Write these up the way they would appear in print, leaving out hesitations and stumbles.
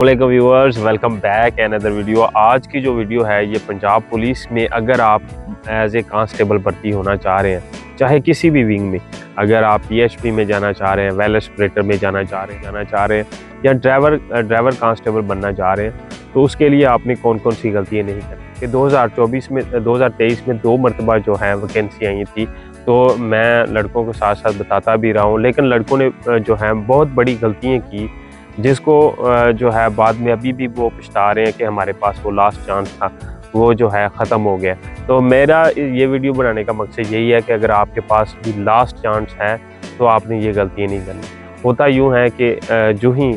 वालेकुम viewers, welcome back another video. आज की जो वीडियो है ये पंजाब पुलिस में अगर आप एज ए कांस्टेबल भर्ती होना चाह रहे हैं, चाहे किसी भी विंग में, अगर आप पीएचपी में जाना चाह रहे हैं, वेल ऑपरेटर में जाना चाह रहे हैं या ड्राइवर कांस्टेबल बनना चाह रहे हैं, तो उसके लिए आपने कौन कौन सी गलतियाँ नहीं करनी। कि 2023 में 2 मरतबा जो है वैकेंसी आई थी, तो मैं लड़कों के साथ साथ बताता भी रहा हूँ, लेकिन लड़कों ने जो है बहुत बड़ी गलतियाँ की, जिसको जो है बाद में अभी भी वो पछता रहे हैं कि हमारे पास वो लास्ट चांस था, वो जो है ख़त्म हो गया। तो मेरा ये वीडियो बनाने का मकसद यही है कि अगर आपके पास भी लास्ट चांस है तो आपने ये गलतियाँ नहीं करनी। होता यूँ है कि जो ही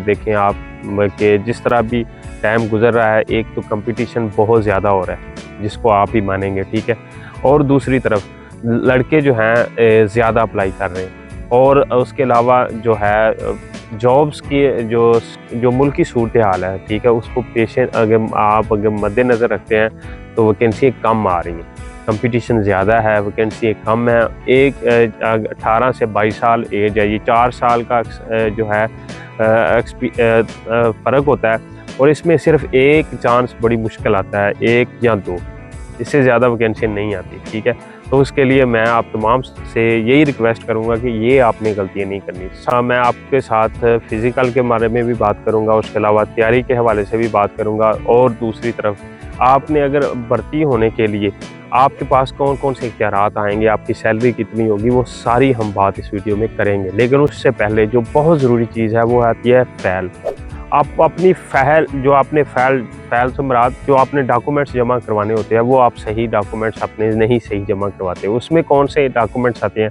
देखें आप कि जिस तरह भी टाइम गुजर रहा है, एक तो कंपटीशन बहुत ज़्यादा हो रहा है, जिसको आप ही मानेंगे, ठीक है, और दूसरी तरफ लड़के जो हैं ज़्यादा अप्लाई कर रहे हैं, और उसके अलावा जो है जॉब्स की जो मुल्क की सूरत हाल है, ठीक है, उसको अगर मद्देनज़र रखते हैं तो वैकेंसी कम आ रही हैं, कंपटीशन ज़्यादा है, वैकेंसी कम है। 18 से 22 साल एज है, ये 4 साल का जो है फ़र्क होता है, और इसमें सिर्फ एक चांस बड़ी मुश्किल आता है, 1 या 2, इससे ज़्यादा वैकेंसी नहीं आती, ठीक है। तो उसके लिए मैं आप तमाम से यही रिक्वेस्ट करूंगा कि ये आपने गलतियाँ नहीं करनी। मैं आपके साथ फ़िज़िकल के बारे में भी बात करूंगा, उसके अलावा तैयारी के हवाले से भी बात करूंगा, और दूसरी तरफ आपने अगर भर्ती होने के लिए आपके पास कौन कौन से इख्तियारात आएंगे, आपकी सैलरी कितनी होगी, वो सारी हम बात इस वीडियो में करेंगे। लेकिन उससे पहले जो बहुत ज़रूरी चीज़ है वो आती है फ़ैल। आप अपनी फ़ैल से मुराद जो आपने डॉक्यूमेंट्स जमा करवाने होते हैं, वो आप सही डॉक्यूमेंट्स अपने नहीं सही जमा करवाते। उसमें कौन से डॉक्यूमेंट्स आते हैं?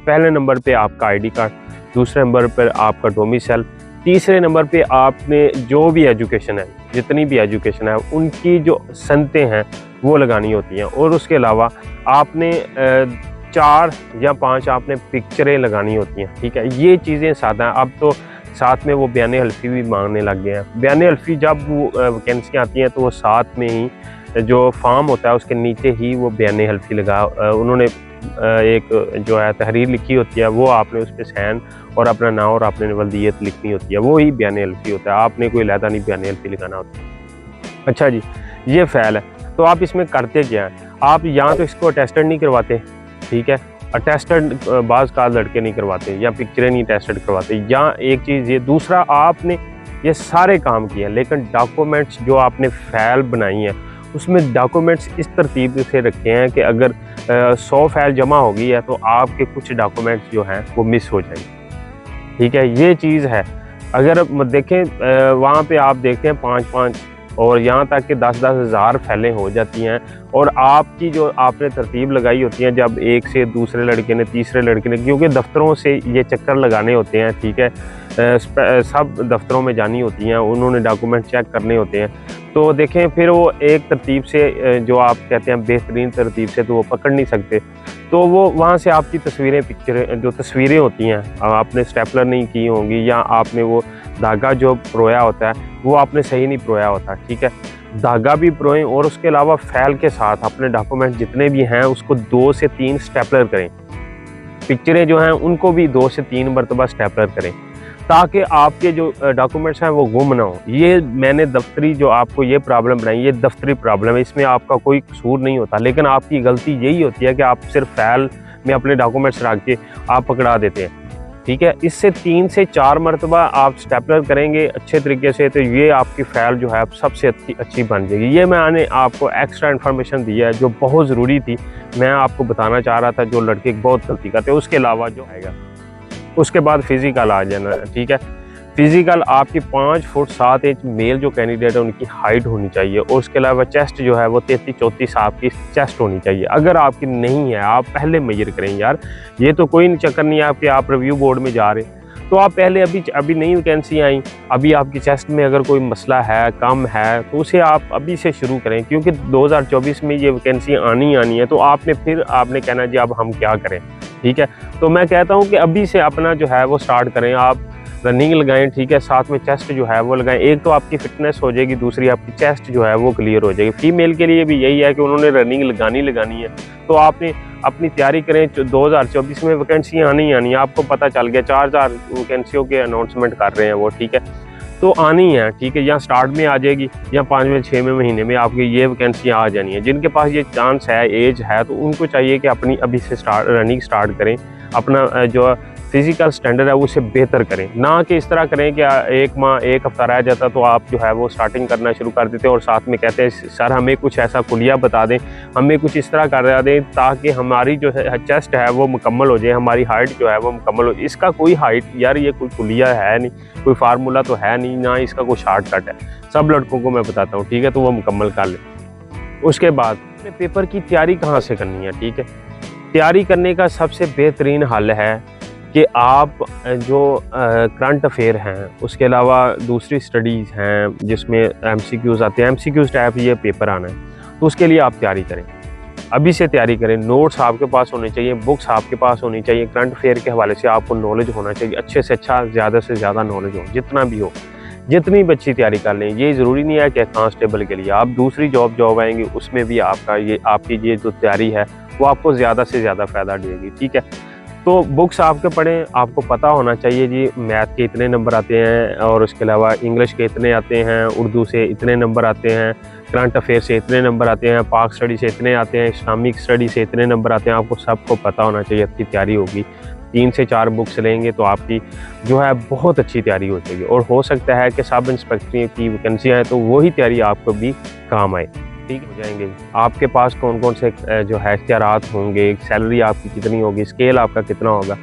पहले नंबर पे आपका आईडी कार्ड, दूसरे नंबर पर आपका डोमिसाइल, तीसरे नंबर पे आपने जो भी एजुकेशन है, जितनी भी एजुकेशन है, उनकी जो सनतें हैं वो लगानी होती हैं, और उसके अलावा आपने 4 या 5 आपने पिक्चरें लगानी होती हैं, ठीक है। ये चीज़ें साथ हैं। अब तो साथ में वो बयान हल्फी भी मांगने लग गए हैं। बयान हल्फी जब वो वैकेंसी आती हैं तो वो साथ में ही जो फॉर्म होता है उसके नीचे ही वो बयान हल्फी लगा उन्होंने एक जो है तहरीर लिखी होती है, वो आपने उस पर साइन और अपना नाम और अपनी वल्दियत लिखनी होती है, वो ही बयान हल्फी होता है। आपने कोई अलहदा नहीं बयान हल्फी लगाना होता है। अच्छा जी, ये फ़ैल है। तो आप इसमें करते क्या हैं? आप यहाँ तो इसको अटेस्टेड नहीं करवाते, ठीक है, अटेस्टेड बाज़ का लड़के नहीं करवाते, या पिक्चरें नहीं अटेस्टेड करवाते, या एक चीज़ ये, दूसरा आपने ये सारे काम किए हैं, लेकिन डॉक्यूमेंट्स जो आपने फ़ाइल बनाई है उसमें डॉक्यूमेंट्स इस तरतीब से रखे हैं कि अगर 100 फाइल जमा हो गई है तो आपके कुछ डॉक्यूमेंट्स जो हैं वो मिस हो जाएंगे, ठीक है। ये चीज़ है। अगर देखें वहाँ पे आप देखते हैं 5-5 और यहाँ तक कि 10-10 हज़ार फैलें हो जाती हैं, और आपकी जो आपने तरतीब लगाई होती है, जब एक से दूसरे लड़के ने, तीसरे लड़के ने, क्योंकि दफ्तरों से ये चक्कर लगाने होते हैं, ठीक है, सब दफ्तरों में जानी होती हैं, उन्होंने डॉक्यूमेंट चेक करने होते हैं, तो देखें फिर वो एक तरतीब से जो आप कहते हैं बेहतरीन तरतीब से तो वो पकड़ नहीं सकते, तो वो वहाँ से आपकी तस्वीरें, पिक्चरें, जो तस्वीरें होती हैं, आपने स्टेपलर नहीं की होंगी, या आपने वो धागा जो परोया होता है वो आपने सही नहीं परोया होता, ठीक है। धागा भी परोएं, और उसके अलावा फ़ाइल के साथ अपने डॉक्यूमेंट जितने भी हैं उसको 2 से 3 स्टेपलर करें। पिक्चरें जो हैं उनको भी 2 से 3 मरतबा स्टेपलर करें, ताकि आपके जो डॉक्यूमेंट्स हैं वो गुम ना हो। ये मैंने दफ्तरी जो आपको ये प्रॉब्लम बनाई, ये दफ्तरी प्रॉब्लम है, इसमें आपका कोई कसूर नहीं होता, लेकिन आपकी गलती यही होती है कि आप सिर्फ फ़ाइल में अपने डॉक्यूमेंट्स रख के आप पकड़ा देते हैं, ठीक है। इससे 3 से 4 मरतबा आप स्टेपलर करेंगे अच्छे तरीके से, तो ये आपकी फ़ाइल जो है सबसे अच्छी बन जाएगी। ये मैंने आपको एक्स्ट्रा इन्फॉर्मेशन दी है जो बहुत ज़रूरी थी, मैं आपको बताना चाह रहा था, जो लड़के बहुत गलती करते हैं। उसके अलावा जो आएगा उसके बाद फ़िज़िकल आ जाना, ठीक है। फ़िज़िकल आपकी 5 फुट 7 इंच मेल जो कैंडिडेट है उनकी हाइट होनी चाहिए, और उसके अलावा चेस्ट जो है वो 33-34 आपकी चेस्ट होनी चाहिए। अगर आपकी नहीं है, आप पहले मेजर करें यार, ये तो कोई चक्कर नहीं है कि आप रिव्यू बोर्ड में जा रहे हैं, तो आप पहले अभी नई वैकेंसी आई, अभी आपकी चेस्ट में अगर कोई मसला है, कम है, तो उसे आप अभी से शुरू करें, क्योंकि 2024 में ये वैकेंसी आनी है, तो आपने कहना जी अब हम क्या करें, ठीक है। तो मैं कहता हूँ कि अभी से अपना जो है वो स्टार्ट करें, आप रनिंग लगाएं, ठीक है, साथ में चेस्ट जो है वो लगाएं। एक तो आपकी फिटनेस हो जाएगी, दूसरी आपकी चेस्ट जो है वो क्लियर हो जाएगी। फीमेल के लिए भी यही है कि उन्होंने रनिंग लगानी है, तो आपने अपनी तैयारी करें। 2024 में वैकेंसी आनी है, आपको पता चल गया, 4000 वैकेंसियों के अनाउंसमेंट कर रहे हैं वो, ठीक है। तो आनी है, ठीक है, या स्टार्ट में आ जाएगी या 5वें 6वें महीने में आपकी ये वैकेंसियाँ आ जानी है। जिनके पास ये चांस है, एज है, तो उनको चाहिए कि अपनी अभी से रनिंग स्टार्ट करें, अपना जो फिजिकल स्टैंडर्ड है उसे बेहतर करें, ना कि इस तरह करें कि एक माह एक हफ्ता रह जाता तो आप जो है वो स्टार्टिंग करना शुरू कर देते हैं और साथ में कहते हैं सर हमें कुछ ऐसा कुलिया बता दें, हमें कुछ इस तरह कर दें ताकि हमारी जो है चेस्ट है वो मुकम्मल हो जाए, हमारी हाइट जो है वो मुकम्मल हो। इसका कोई हाइट यार, ये कोई कुलिया है नहीं, कोई फार्मूला तो है नहीं, ना इसका कोई शॉर्टकट है। सब लड़कों को मैं बताता हूँ, ठीक है, तो वो मुकम्मल कर ले। उसके बाद अपने पेपर की तैयारी कहाँ से करनी है, ठीक है। तैयारी करने का सबसे बेहतरीन हल है कि आप जो करंट अफेयर हैं, उसके अलावा दूसरी स्टडीज़ हैं जिसमें एमसीक्यूज़ आते हैं, एमसीक्यूज़ टाइप ये पेपर आना है, तो उसके लिए आप तैयारी करें, अभी से तैयारी करें। नोट्स आपके पास होने चाहिए, बुक्स आपके पास होनी चाहिए, करंट अफेयर के हवाले से आपको नॉलेज होना चाहिए, अच्छे से अच्छा, ज़्यादा से ज़्यादा नॉलेज हो, जितना भी हो, जितनी भी अच्छी तैयारी कर लें। ये ज़रूरी नहीं है कि कांस्टेबल के लिए, आप दूसरी जॉब आएंगी उसमें भी आपकी ये जो तैयारी है वो आपको ज़्यादा से ज़्यादा फ़ायदा देगी, ठीक है। तो बुक्स आपके पढ़ें, आपको पता होना चाहिए जी मैथ के इतने नंबर आते हैं और उसके अलावा इंग्लिश के इतने आते हैं, उर्दू से इतने नंबर आते हैं, करंट अफेयर से इतने नंबर आते हैं, पाक स्टडी से इतने आते हैं, इस्लामिक स्टडी से इतने नंबर आते हैं, आपको सबको पता होना चाहिए। अच्छी तैयारी होगी, 3 से 4 बुक्स लेंगे तो आपकी जो है बहुत अच्छी तैयारी हो जाएगी और हो सकता है कि सब इंस्पेक्टर की वैकेंसियाँ हैं तो वही तैयारी आपको भी काम आए, ठीक हो जाएंगे। आपके पास कौन कौन से जो है इख्तियारात होंगे, सैलरी आपकी कितनी होगी, स्केल आपका कितना होगा।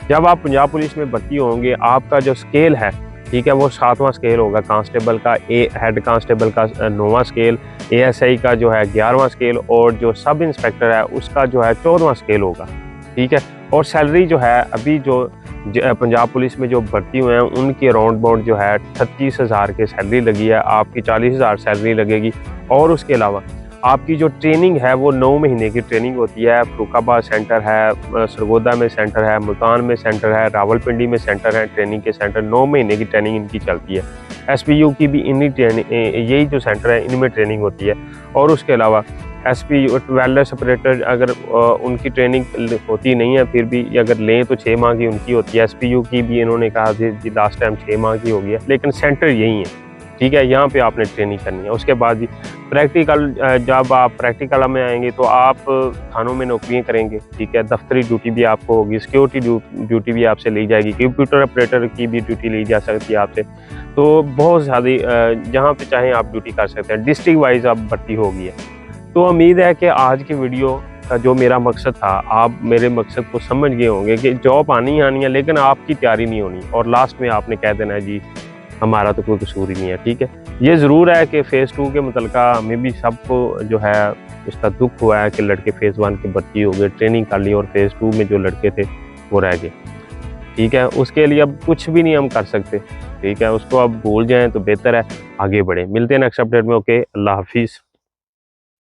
जब आप पंजाब पुलिस में भर्ती होंगे, आपका जो स्केल है, ठीक है, वो 7वां स्केल होगा कांस्टेबल का, हेड कांस्टेबल का 9वां स्केल, एएसआई का जो है 11वां स्केल और जो सब इंस्पेक्टर है उसका जो है 14वां स्केल होगा, ठीक है। और सैलरी जो है अभी जो पंजाब पुलिस में जो भर्ती हुए हैं उनकी अराउंड अबाउट जो है 38,000 की सैलरी लगी है, आपकी 40,000 सैलरी लगेगी। और उसके अलावा आपकी जो ट्रेनिंग है वो 9 महीने की ट्रेनिंग होती है। फरुखाबाद सेंटर है, सरगोदा में सेंटर है, मुल्तान में सेंटर है, रावलपिंडी में सेंटर है, ट्रेनिंग के सेंटर 9 महीने की ट्रेनिंग इनकी चलती है। एसपीयू की भी इन्हीं ट्रेनिंग, यही जो सेंटर है इनमें ट्रेनिंग होती है। और उसके अलावा एसपीयू वेलनेस ऑपरेटर अगर उनकी ट्रेनिंग होती नहीं है, फिर भी अगर लें तो 6 माह की उनकी होती है। एसपीयू की भी इन्होंने कहा जी लास्ट टाइम 6 माह की हो गई है, लेकिन सेंटर यही है, ठीक है। यहाँ पे आपने ट्रेनिंग करनी है। उसके बाद भी प्रैक्टिकल, जब आप प्रैक्टिकल में आएंगे तो आप थानों में नौकरियाँ करेंगे, ठीक है। दफ्तरी ड्यूटी भी आपको होगी, सिक्योरिटी ड्यूटी भी आपसे ली जाएगी, कंप्यूटर ऑपरेटर की भी ड्यूटी ली जा सकती है आपसे। तो बहुत ज़्यादा जहाँ पे चाहें आप ड्यूटी कर सकते हैं, डिस्ट्रिक्ट वाइज आप भर्ती होगी है। तो उम्मीद है कि आज की वीडियो का जो मेरा मकसद था, आप मेरे मकसद को समझ गए होंगे कि जॉब आनी है लेकिन आपकी तैयारी नहीं होनी और लास्ट में आपने कह देना है जी हमारा तो कोई कसूर ही नहीं है, ठीक है। ये ज़रूर है कि फ़ेज़ 2 के मुतल्लिका हमें भी सबको जो है उसका दुख हुआ है कि लड़के फ़ेज़ 1 की भर्ती हो गए, ट्रेनिंग कर ली और फ़ेज़ 2 में जो लड़के थे वो रह गए, ठीक है। उसके लिए अब कुछ भी नहीं हम कर सकते, ठीक है। उसको अब भूल जाएँ तो बेहतर है, आगे बढ़ें। मिलते हैं नेक्स्ट अपडेट में। ओके, अल्लाह हाफ़िज़।